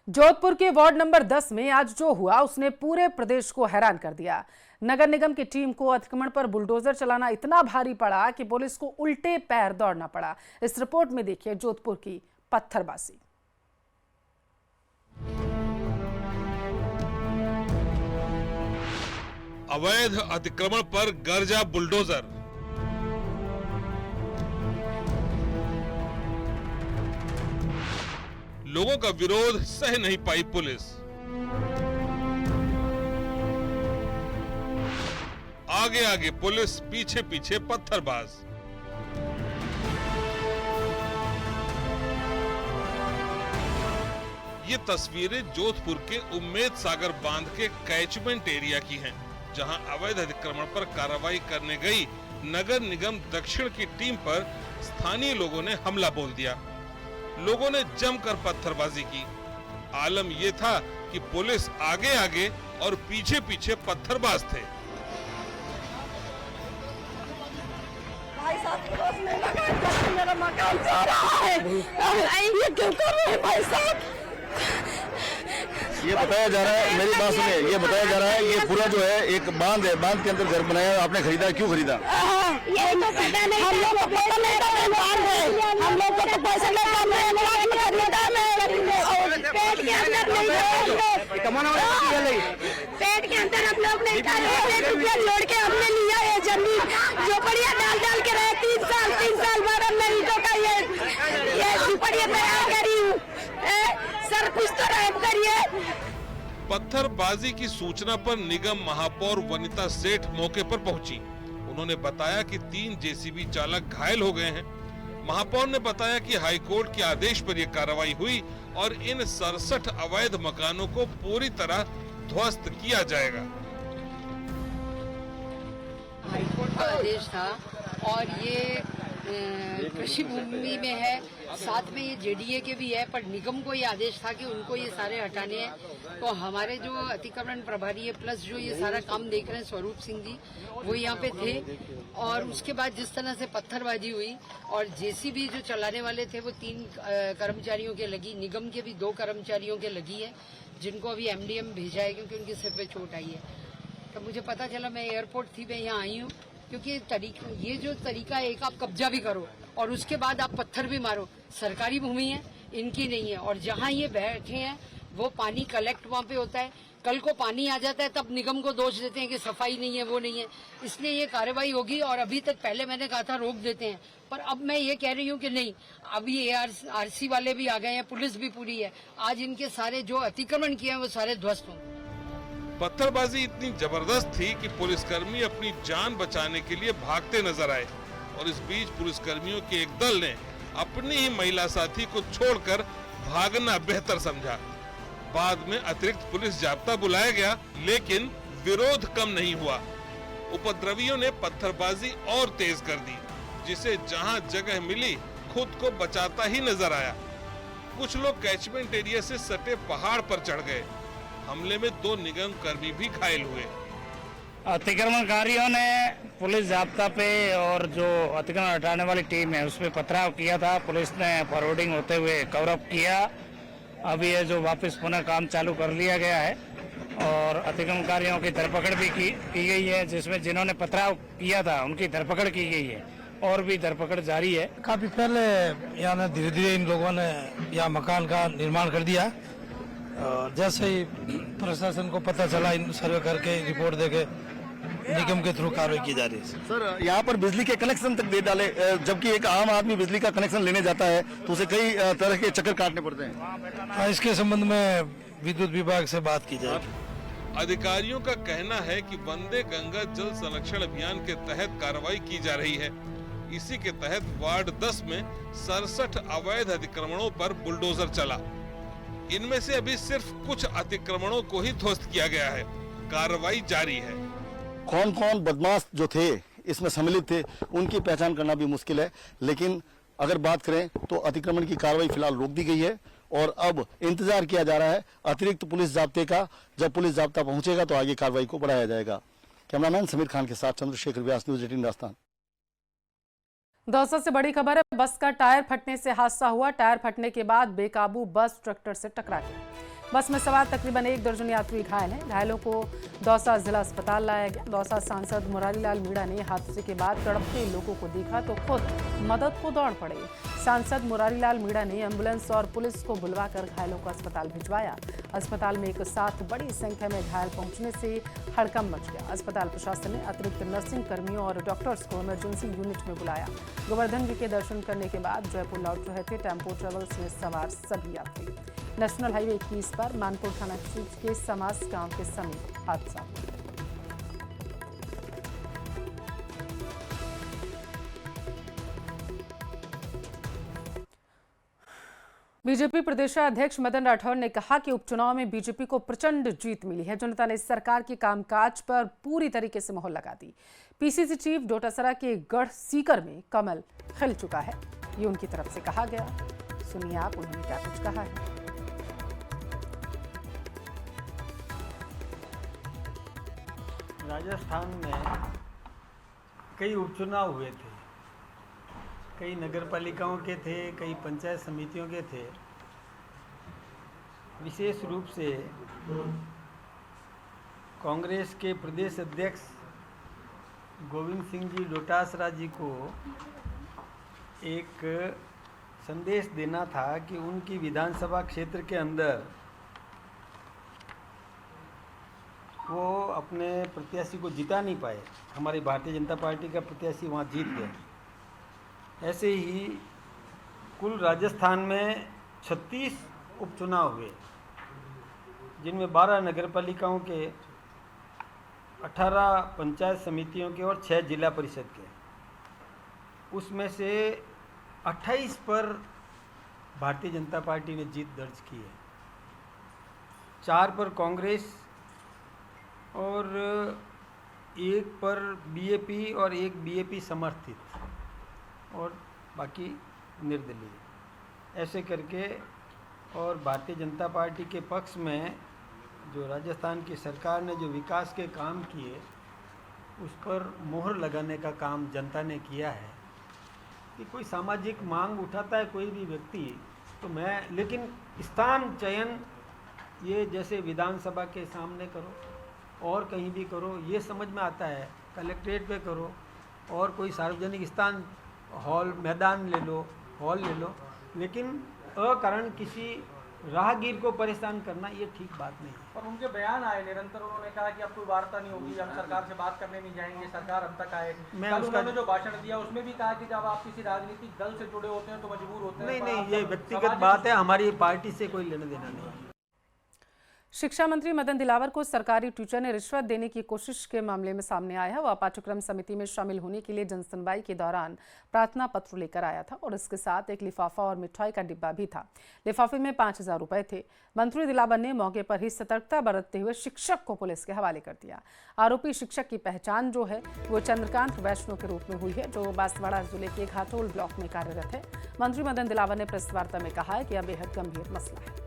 जोधपुर के ward number 10 में आज जो हुआ उसने पूरे प्रदेश को हैरान कर दिया। नगर निगम की टीम को अतिक्रमण पर बुलडोजर चलाना इतना भारी पड़ा कि पुलिस को उल्टे पैर दौड़ना पड़ा। इस रिपोर्ट में देखिए जोधपुर की पत्थरबाजी। अवैध अतिक्रमण पर गरजा बुलडोजर। लोगों का विरोध सह नहीं पाई पुलिस। आगे आगे पुलिस, पीछे पीछे पत्थरबाज। ये तस्वीरें जोधपुर के उम्मेद सागर बांध के कैचमेंट एरिया की हैं, जहां अवैध अतिक्रमण पर कार्रवाई करने गई नगर निगम दक्षिण की टीम पर स्थानीय लोगों ने हमला बोल दिया। लोगों ने जमकर पत्थरबाजी की। आलम ये था कि पुलिस आगे आगे और पीछे पीछे पत्थरबाज थे। भाई साहब मेरा मकान जा रहा है, ये क्यों कर रहे हैं भाई साहब? ये बताया जा रहा है, मेरी बात सुनिए, ये बताया जा रहा है ये पूरा जो है एक बांध है, बांध के अंदर घर बनाया, आपने खरीदा, क्यों खरीदा? ये तो पता नहीं, हम लोग को पता नहीं था ये बांध है, हम लोग को तो पैसे लेकर खरीदा पेट के अंदर नहीं, पेट के अंदर हम लोग नहीं था, रुपया जोड़ के हमने लिया ये जमीन, जो बढ़िया डाल डाल के रहे 3 साल बाद हमने ईंटों का ये झुपड़िया तैयार करी हूँ। सर कुछ तो रहम करिए। पत्थरबाजी की सूचना पर निगम महापौर वनिता सेठ मौके पर पहुंची। उन्होंने बताया कि 3 जेसीबी चालक घायल हो गए हैं। महापौर ने बताया कि हाईकोर्ट के आदेश पर यह कार्रवाई हुई और इन 67 अवैध मकानों को पूरी तरह ध्वस्त किया जाएगा। हाईकोर्ट का आदेश था और ये कृषि भूमि में है, साथ में ये जेडीए के भी है, पर निगम को ये आदेश था कि उनको ये सारे हटाने हैं। तो हमारे जो अतिक्रमण प्रभारी है प्लस जो ये सारा काम देख रहे हैं स्वरूप सिंह जी, वो यहाँ पे थे। और उसके बाद जिस तरह से पत्थरबाजी हुई और जेसीबी जो चलाने वाले थे वो 3 कर्मचारियों के लगी, निगम के भी 2 कर्मचारियों के लगी है, जिनको अभी एमडीएम भेजा है क्योंकि उनके सिर पे चोट आई है। तो मुझे पता चला, मैं एयरपोर्ट थी, मैं यहाँ आई हूँ, क्योंकि ये जो तरीका है, एक आप कब्जा भी करो और उसके बाद आप पत्थर भी मारो। सरकारी भूमि है, इनकी नहीं है, और जहाँ ये बैठे हैं वो पानी कलेक्ट वहाँ पे होता है। कल को पानी आ जाता है तब निगम को दोष देते हैं कि सफाई नहीं है, वो नहीं है। इसलिए ये कार्रवाई होगी। और अभी तक पहले मैंने कहा था रोक देते हैं, पर अब मैं ये कह रही हूँ कि नहीं, अभी ARC वाले भी आ गए हैं, पुलिस भी पूरी है। आज इनके सारे जो अतिक्रमण किए हैं वो सारे ध्वस्त होंगे। पत्थरबाजी इतनी जबरदस्त थी कि पुलिसकर्मी अपनी जान बचाने के लिए भागते नजर आए और इस बीच पुलिसकर्मियों के एक दल ने अपनी ही महिला साथी को छोड़कर भागना बेहतर समझा। बाद में अतिरिक्त पुलिस जाब्ता बुलाया गया, लेकिन विरोध कम नहीं हुआ। उपद्रवियों ने पत्थरबाजी और तेज कर दी, जिसे जहां जगह मिली खुद को बचाता ही नजर आया। कुछ लोग कैचमेंट एरिया से सटे पहाड़ पर चढ़ गए। हमले में 2 निगम कर्मी भी घायल हुए। अतिक्रमणकारियों ने पुलिस जाब्ता पे और जो अतिक्रमण हटाने वाली टीम है उसमें पथराव किया था। पुलिस ने फॉरवर्डिंग होते हुए कवर अप किया। अभी ये जो वापस पुनः काम चालू कर लिया गया है और अतिक्रमणकारियों की धरपकड़ भी की गई है, जिसमें जिन्होंने पथराव किया था उनकी धरपकड़ की गई है और भी धरपकड़ जारी है। काफी पहले यहाँ धीरे धीरे इन लोगों ने यहाँ मकान का निर्माण कर दिया। जैसे ही प्रशासन को पता चला, इन सर्वे करके रिपोर्ट देके निगम के थ्रू कार्रवाई की जा रही है। सर, यहाँ पर बिजली के कनेक्शन तक दे डाले, जबकि एक आम आदमी बिजली का कनेक्शन लेने जाता है तो उसे कई तरह के चक्कर काटने पड़ते हैं। इसके संबंध में विद्युत विभाग से बात की जाएगी। अधिकारियों का कहना है कि वंदे गंगा जल संरक्षण अभियान के तहत कार्रवाई की जा रही है। इसी के तहत वार्ड 10 में 67 अवैध अतिक्रमणों पर बुलडोजर चला। इनमें से अभी सिर्फ कुछ अतिक्रमणों को ही ध्वस्त किया गया है। कार्रवाई जारी है। कौन कौन बदमाश जो थे इसमें सम्मिलित थे उनकी पहचान करना भी मुश्किल है, लेकिन अगर बात करें तो अतिक्रमण की कार्रवाई फिलहाल रोक दी गई है और अब इंतजार किया जा रहा है अतिरिक्त पुलिस जाब्ते का। जब पुलिस जाब्ता पहुंचेगा तो आगे कार्रवाई को बढ़ाया जाएगा। कैमरामैन समीर खान के साथ चंद्रशेखर व्यास, न्यूज़ 18 राजस्थान। दौसा से बड़ी खबर है। बस का टायर फटने से हादसा हुआ। टायर फटने के बाद बेकाबू बस ट्रैक्टर से टकरा गई। बस में सवार तकरीबन 1 दर्जन यात्री घायल हैं। घायलों को दौसा जिला अस्पताल लाया गया। दौसा सांसद मुरारीलाल मीणा ने हादसे के बाद तड़पते लोगों को देखा तो खुद मदद को दौड़ पड़े। सांसद मुरारीलाल मीणा ने एम्बुलेंस और पुलिस को बुलवाकर घायलों को अस्पताल भिजवाया। अस्पताल में एक साथ बड़ी संख्या में घायल पहुंचने से हड़कंप मच गया। अस्पताल प्रशासन ने अतिरिक्त नर्सिंग कर्मियों और डॉक्टर्स को इमरजेंसी यूनिट में बुलाया। गोवर्धन जी के दर्शन करने के बाद जयपुर लौट रहे थे टेम्पो ट्रेवल्स में सवार सभी यात्री। नेशनल हाईवे 21 पर मानपुर थाना क्षेत्र के समास गांव के समीप हादसा हुआ। बीजेपी प्रदेशाध्यक्ष मदन राठौर ने कहा कि उपचुनाव में बीजेपी को प्रचंड जीत मिली है। जनता ने सरकार के कामकाज पर पूरी तरीके से मोहर लगा दी। पीसीसी चीफ डोटासरा के गढ़ सीकर में कमल खिल चुका है, ये उनकी तरफ से कहा गया। सुनिए आप उन्होंने क्या कुछ कहा है। राजस्थान में कई उपचुनाव हुए थे, कई नगर पालिकाओं के थे, कई पंचायत समितियों के थे। विशेष रूप से कांग्रेस के प्रदेश अध्यक्ष गोविंद सिंह जी डोटासरा जी को एक संदेश देना था कि उनकी विधानसभा क्षेत्र के अंदर वो अपने प्रत्याशी को जिता नहीं पाए। हमारी भारतीय जनता पार्टी का प्रत्याशी वहाँ जीत गया। ऐसे ही कुल राजस्थान में 36 उपचुनाव हुए, जिनमें 12 नगर पालिकाओं के, 18 पंचायत समितियों के और 6 जिला परिषद के। उसमें से 28 पर भारतीय जनता पार्टी ने जीत दर्ज की है, 4 पर कांग्रेस और 1 पर बीएपी और 1 बीएपी समर्थित और बाकी निर्दलीय। ऐसे करके और भारतीय जनता पार्टी के पक्ष में जो राजस्थान की सरकार ने जो विकास के काम किए उस पर मोहर लगाने का काम जनता ने किया है। कि कोई सामाजिक मांग उठाता है कोई भी व्यक्ति तो लेकिन स्थान चयन ये जैसे विधानसभा के सामने करो और कहीं भी करो, ये समझ में आता है। कलेक्ट्रेट पे करो और कोई सार्वजनिक स्थान हॉल मैदान ले लो, हॉल ले लो, लेकिन अकारण किसी राहगीर को परेशान करना ये ठीक बात नहीं है। और उनके बयान आए निरंतर, उन्होंने कहा कि अब कोई वार्ता नहीं होगी, हम सरकार से बात करने नहीं जाएंगे, सरकार हम तक आए। उन्होंने जो भाषण दिया उसमें भी कहा कि जब आप किसी राजनीतिक दल से जुड़े होते हैं तो मजबूर होते हैं। नहीं, ये व्यक्तिगत बात है, हमारी पार्टी से कोई लेना देना नहीं है। शिक्षा मंत्री मदन दिलावर को सरकारी टीचर ने रिश्वत देने की कोशिश के मामले में सामने आया है। वह पाठ्यक्रम समिति में शामिल होने के लिए जनसुनवाई के दौरान प्रार्थना पत्र लेकर आया था और इसके साथ एक लिफाफा और मिठाई का डिब्बा भी था। लिफाफे में 5000 रुपए थे। मंत्री दिलावर ने मौके पर ही सतर्कता बरतते हुए शिक्षक को पुलिस के हवाले कर दिया। आरोपी शिक्षक की पहचान जो है वो चंद्रकांत वैष्णव के रूप में हुई है, जो बांसवाड़ा जिले के घाटोल ब्लॉक में कार्यरत है। मंत्री मदन दिलावर ने प्रेस वार्ता में कहा है कि यह बेहद गंभीर मसला है।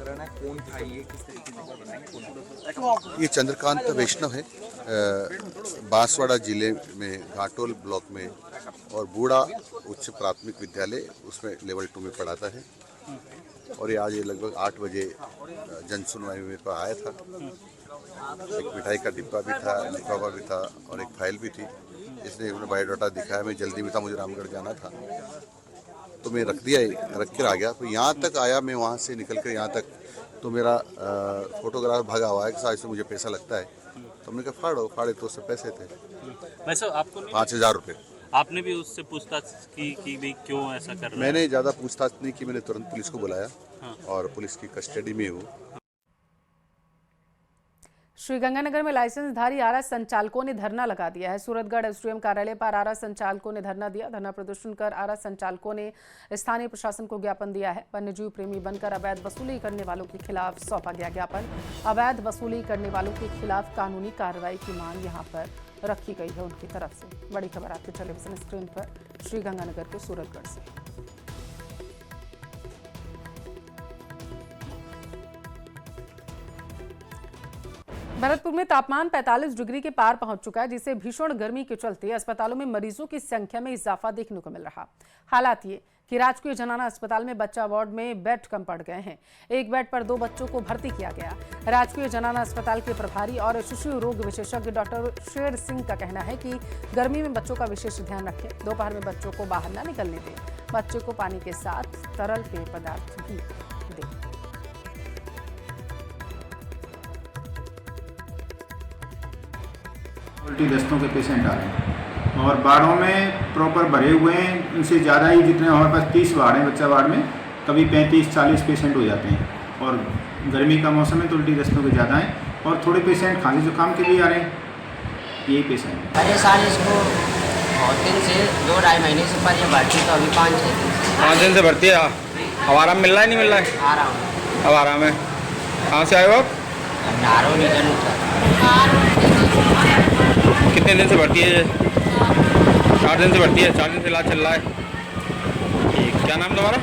कौन था ये, किस तरीके से? ये चंद्रकांत वैष्णव है, बांसवाड़ा जिले में घाटोल ब्लॉक में और बूढ़ा उच्च प्राथमिक विद्यालय उसमें लेवल 2 में पढ़ाता है। और ये आज लगभग 8 बजे जन सुनवाई में पर आया था। एक मिठाई का डिब्बा भी था, लिफाफा भी था और एक फाइल भी थी। इसने उन्हें बायोडाटा दिखाया। मैं जल्दी में था, मुझे रामगढ़ जाना था तो मैं रख कर आ गया। तो यहाँ तक आया, मैं वहाँ से निकल कर यहाँ तक तो मेरा फोटोग्राफर भागा हुआ है कि साथ से मुझे पैसा लगता है। तो हमने कहा फाड़े तो उससे पैसे थे। वैसे आपको 5000 रुपये। आपने भी उससे पूछताछ की कि भाई क्यों ऐसा कर रहा है? मैंने ज़्यादा पूछताछ नहीं की, मैंने तुरंत पुलिस को बुलाया। हाँ। और पुलिस की कस्टडी में हूँ। श्रीगंगानगर में लाइसेंसधारी आरा संचालकों ने धरना लगा दिया है। सूरतगढ़ एसडीएम कार्यालय पर आरा संचालकों ने धरना दिया। धरना प्रदर्शन कर आरा संचालकों ने स्थानीय प्रशासन को ज्ञापन दिया है। वन्यजीव प्रेमी बनकर अवैध वसूली करने वालों के खिलाफ सौंपा गया ज्ञापन। अवैध वसूली करने वालों के खिलाफ कानूनी कार्रवाई की मांग यहां पर रखी गई है उनकी तरफ से। बड़ी खबर आपके टेलीविजन स्क्रीन पर श्रीगंगानगर के सूरतगढ़ से। भरतपुर में तापमान 45 डिग्री के पार पहुंच चुका है, जिससे भीषण गर्मी के चलते अस्पतालों में मरीजों की संख्या में इजाफा देखने को मिल रहा। हालात ये कि राजकीय जनाना अस्पताल में बच्चा वार्ड में बेड कम पड़ गए हैं। एक बेड पर 2 बच्चों को भर्ती किया गया। राजकीय जनाना अस्पताल के प्रभारी और शिशु रोग विशेषज्ञ डॉक्टर शेर सिंह का कहना है कि गर्मी में बच्चों का विशेष ध्यान रखें। दोपहर में बच्चों को बाहर न निकलने दें। बच्चे को पानी के साथ तरल पेय पदार्थ भी दें। उल्टी दस्तों के पेशेंट आ रहे हैं और वार्डों में प्रॉपर भरे हुए हैं। उनसे ज़्यादा ही, जितने हमारे पास 30 वार्ड हैं बच्चा वार्ड में, कभी 35-40 पेशेंट हो जाते हैं। और गर्मी का मौसम है तो उल्टी दस्तों के ज़्यादा हैं और थोड़े पेशेंट खांसी जुकाम के भी आ रहे हैं। यही पेशेंट हैं। परेशान इसको बहुत दिन से 2-2.5 महीने से पर ये भर्ती, तो अभी 5 दिन से भर्ती है। अब आराम मिल रहा है नहीं मिल रहा है? आ रहा हूँ। अब आराम है। कहाँ से आए हो आप? नारो निधन। कितने दिन से भर्ती है? 4 दिन से भर्ती है। 4 दिन से इलाज चल रहा है। ठीक, क्या नाम तुम्हारा?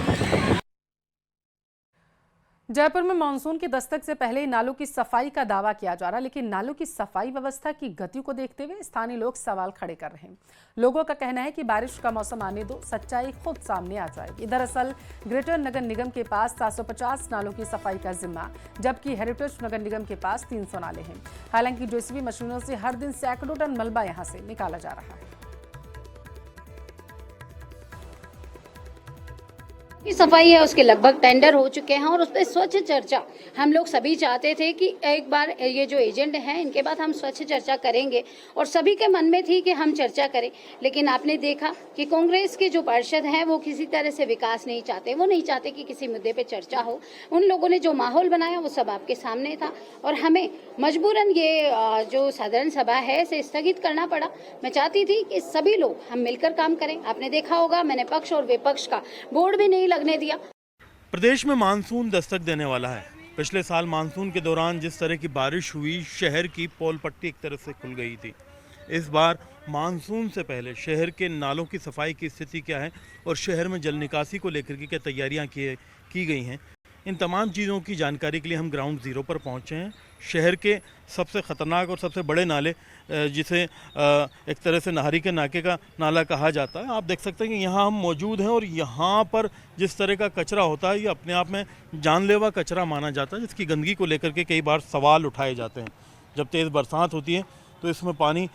जयपुर में मानसून की दस्तक से पहले ही नालों की सफाई का दावा किया जा रहा है, लेकिन नालों की सफाई व्यवस्था की गति को देखते हुए स्थानीय लोग सवाल खड़े कर रहे हैं। लोगों का कहना है कि बारिश का मौसम आने दो, सच्चाई खुद सामने आ जाएगी। दरअसल ग्रेटर नगर निगम के पास 750 नालों की सफाई का जिम्मा, जबकि हेरिटेज नगर निगम के पास 300 नाले हैं। हालांकि जेसीबी मशीनों से हर दिन सैकड़ों टन मलबा यहां से निकाला जा रहा है। की सफाई है उसके लगभग टेंडर हो चुके हैं और उस पर स्वच्छ चर्चा हम लोग सभी चाहते थे कि एक बार ये जो एजेंट हैं इनके बाद हम स्वच्छ चर्चा करेंगे और सभी के मन में थी कि हम चर्चा करें। लेकिन आपने देखा कि कांग्रेस के जो पार्षद हैं वो किसी तरह से विकास नहीं चाहते, वो नहीं चाहते कि किसी मुद्दे पे चर्चा हो। उन लोगों ने जो माहौल बनाया वो सब आपके सामने था और हमें मजबूरन ये जो साधारण सभा है इसे स्थगित करना पड़ा। मैं चाहती थी कि सभी लोग हम मिलकर काम करें। आपने देखा होगा मैंने पक्ष और विपक्ष का बोर्ड भी नहीं लगने दिया। प्रदेश में मानसून दस्तक देने वाला है। पिछले साल मानसून के दौरान जिस तरह की बारिश हुई, शहर की पोल पट्टी एक तरह से खुल गई थी। इस बार मानसून से पहले शहर के नालों की सफाई की स्थिति क्या है और शहर में जल निकासी को लेकर के क्या तैयारियां की गई हैं, इन तमाम चीज़ों की जानकारी के लिए हम ग्राउंड ज़ीरो पर पहुंचे हैं। शहर के सबसे ख़तरनाक और सबसे बड़े नाले, जिसे एक तरह से नाहरी के नाके का नाला कहा जाता है, आप देख सकते हैं कि यहाँ हम मौजूद हैं और यहाँ पर जिस तरह का कचरा होता है ये अपने आप में जानलेवा कचरा माना जाता है, जिसकी गंदगी को लेकर के कई बार सवाल उठाए जाते हैं। जब तेज़ बरसात होती है तो इसमें पानी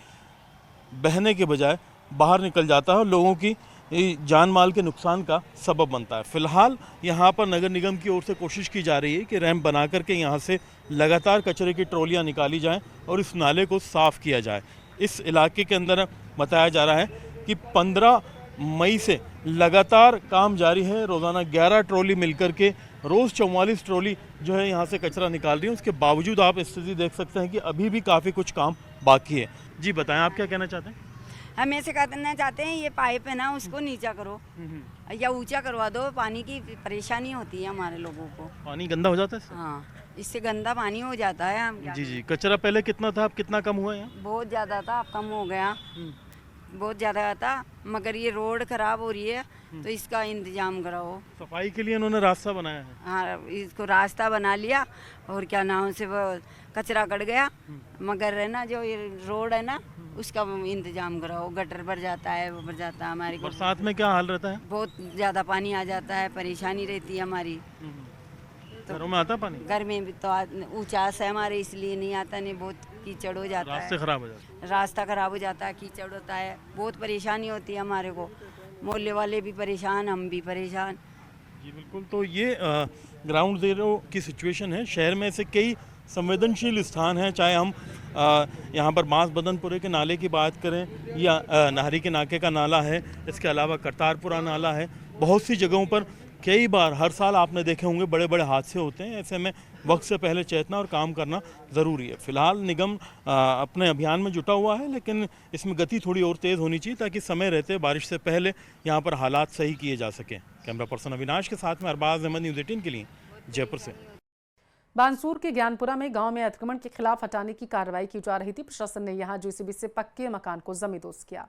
बहने के बजाय बाहर निकल जाता है और लोगों की जान माल के नुकसान का सबब बनता है। फिलहाल यहाँ पर नगर निगम की ओर से कोशिश की जा रही है कि रैंप बना करके यहाँ से लगातार कचरे की ट्रॉलियाँ निकाली जाएं और इस नाले को साफ़ किया जाए। इस इलाके के अंदर बताया जा रहा है कि 15 मई से लगातार काम जारी है। रोज़ाना 11 ट्रॉली मिलकर के रोज़ 44 ट्रॉली जो है यहाँ से कचरा निकाल रही है। उसके बावजूद आप स्थिति देख सकते हैं कि अभी भी काफ़ी कुछ काम बाकी है। जी बताएं, आप क्या कहना चाहते हैं? हम ऐसे कहना चाहते हैं ये पाइप है ना उसको नीचा करो या ऊंचा करवा दो। पानी की परेशानी होती है हमारे लोगों को। पानी गंदा हो जाता है? हाँ, इससे गंदा पानी हो जाता है। जी। कचरा पहले कितना था, अब कितना कम हुआ है? बहुत ज़्यादा था, अब कम हो गया। बहुत ज़्यादा था, मगर ये रोड खराब हो रही है तो इसका इंतजाम कराओ। सफाई के लिए इन्होंने रास्ता बनाया है। हाँ, इसको रास्ता बना लिया और क्या नाम से वो कचरा कट गया, मगर है ना जो ये रोड है ना उसका इंतजाम कराओ। गटर भर जाता है, वो भर जाता है। हमारी बरसात में क्या हाल रहता है? बहुत ज़्यादा पानी आ जाता है, परेशानी रहती है हमारी। घरों में आता पानी? घर में भी तो ऊंचास है हमारे, इसलिए नहीं आता, नहीं बहुत कीचड़ हो जाता है। रास्ते खराब हो जाते हैं। रास्ता खराब हो जाता है, कीचड़ होता है, बहुत परेशानी होती है हमारे को। मोहल्ले वाले भी परेशान, हम भी परेशान। जी बिल्कुल। तो ये ग्राउंड ज़ीरो की सिचुएशन है। शहर में ऐसे कई संवेदनशील स्थान हैं, चाहे हम यहाँ पर बांस बदनपुरे के नाले की बात करें या नाहरी के नाके का नाला है, इसके अलावा करतारपुरा नाला है। बहुत सी जगहों पर कई बार हर साल आपने देखे होंगे बड़े बड़े हादसे होते हैं। ऐसे में वक्त से पहले चेतना और काम करना ज़रूरी है। फिलहाल निगम अपने अभियान में जुटा हुआ है, लेकिन इसमें गति थोड़ी और तेज़ होनी चाहिए ताकि समय रहते बारिश से पहले यहाँ पर हालात सही किए जा सकें। कैमरा पर्सन अविनाश के साथ में अरबाज अहमद, न्यूज़ 18 के लिए जयपुर से। बानसूर के ज्ञानपुरा में गांव में अतिक्रमण के खिलाफ हटाने की कार्रवाई की जा रही थी। प्रशासन ने यहां जेसीबी से पक्के मकान को जमींदोज किया।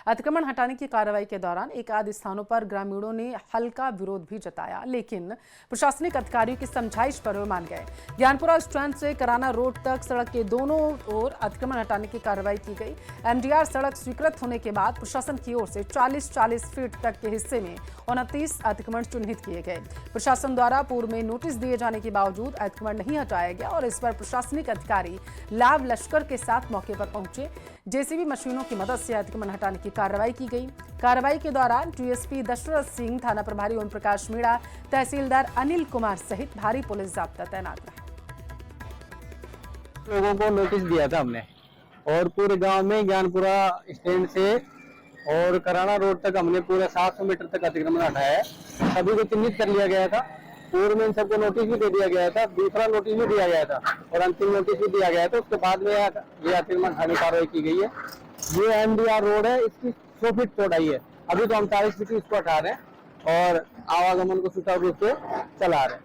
अतिक्रमण हटाने की कार्रवाई के दौरान एक आध स्थानों पर ग्रामीणों ने हल्का विरोध भी जताया, लेकिन प्रशासनिक अधिकारियों की समझाइश पर वे मान गए। ज्ञानपुरा स्टैंड से कराना रोड तक सड़क के दोनों ओर अतिक्रमण हटाने की कार्रवाई की गई। एमडीआर सड़क स्वीकृत होने के बाद प्रशासन की ओर से 40-40 फीट तक के हिस्से में 29 अतिक्रमण चिन्हित किए गए। प्रशासन द्वारा पूर्व में नोटिस दिए जाने के बावजूद अतिक्रमण नहीं हटाया गया और इस पर प्रशासनिक अधिकारी लाभ लश्कर के साथ मौके पर पहुंचे। जेसीबी मशीनों की मदद से अतिक्रमण हटाने की कार्रवाई की गई। कार्रवाई के दौरान डीएसपी दशरथ सिंह, थाना प्रभारी ओम प्रकाश मीणा, तहसीलदार अनिल कुमार सहित भारी पुलिस जाब्ता तैनात रहे। लोगों को नोटिस दिया था हमने और पूरे गांव में ज्ञानपुरा स्टैंड से और कराना रोड तक हमने पूरा 700 मीटर तक अतिक्रमण हटाया है। सभी को चिन्हित कर लिया गया था। पूर्व में इन सबको नोटिस भी दे दिया गया था, दूसरा नोटिस भी दिया गया था और अंतिम नोटिस भी दिया गया था। उसके बाद में ये अतिक्रमण हटाने की कार्रवाई की गई है। ये एमडीआर रोड है, इसकी 100 फीट चौड़ाई है। अभी तो हम 40 फीट इसको हटा रहे हैं और आवागमन को सुचारू रूप से चला रहे हैं।